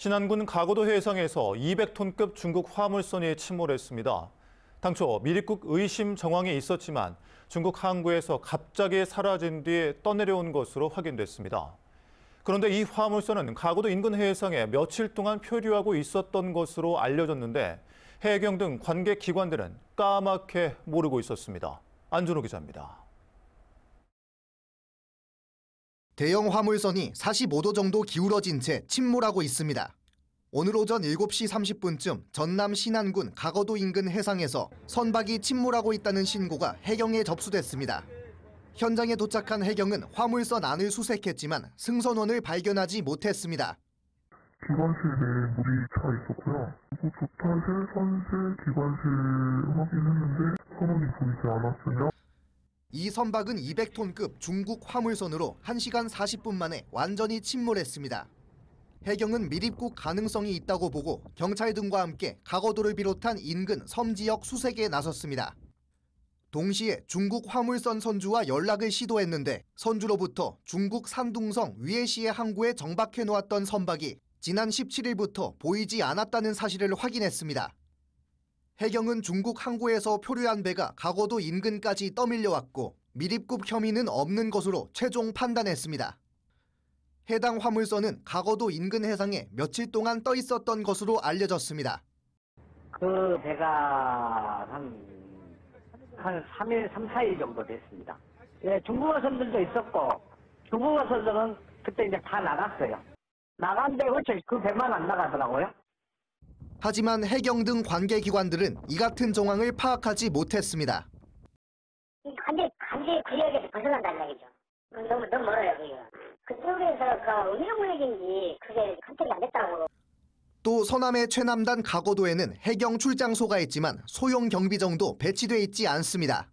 신안군 가고도 해상에서 200톤급 중국 화물선이 침몰했습니다. 당초 미립국 의심 정황이 있었지만 중국 항구에서 갑자기 사라진 뒤에 떠내려온 것으로 확인됐습니다. 그런데 이 화물선은 가고도 인근 해상에 며칠 동안 표류하고 있었던 것으로 알려졌는데 해경 등 관계 기관들은 까맣게 모르고 있었습니다. 안준호 기자입니다. 대형 화물선이 45도 정도 기울어진 채 침몰하고 있습니다. 오늘 오전 7시 30분쯤 전남 신안군 가거도 인근 해상에서 선박이 침몰하고 있다는 신고가 해경에 접수됐습니다. 현장에 도착한 해경은 화물선 안을 수색했지만 승선원을 발견하지 못했습니다. 기관실 내에 물이 차 있었고요. 그리고 조타실, 선실, 기관실 확인했는데 선원이 보이지 않았어요. 이 선박은 200톤급 중국 화물선으로 1시간 40분 만에 완전히 침몰했습니다. 해경은 미립국 가능성이 있다고 보고 경찰 등과 함께 가거도를 비롯한 인근 섬 지역 수색에 나섰습니다. 동시에 중국 화물선 선주와 연락을 시도했는데 선주로부터 중국 산둥성 위에시의 항구에 정박해 놓았던 선박이 지난 17일부터 보이지 않았다는 사실을 확인했습니다. 해경은 중국 항구에서 표류한 배가 가거도 인근까지 떠밀려왔고 미립국 혐의는 없는 것으로 최종 판단했습니다. 해당 화물선은 가거도 인근 해상에 며칠 동안 떠 있었던 것으로 알려졌습니다. 그 배가 한 3일, 3, 4일 정도 됐습니다. 예, 중국어선들도 있었고 중국어선들은 그때 이제 다 나갔어요. 나갔는데 어째 그 배만 안 나가더라고요. 하지만 해경 등 관계기관들은 이 같은 정황을 파악하지 못했습니다. 간제 구역에서 벗어난다는 얘기죠. 너무 멀어요, 그쪽에서 운영 구역인지 그게 컨택이 안 됐다고. 또 서남의 최남단 가거도에는 해경 출장소가 있지만 소형 경비정도 배치돼 있지 않습니다.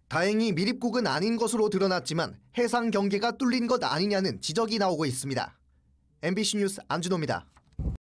다행히 미립국은 아닌 것으로 드러났지만 해상 경계가 뚫린 것 아니냐는 지적이 나오고 있습니다. MBC 뉴스 안준호입니다.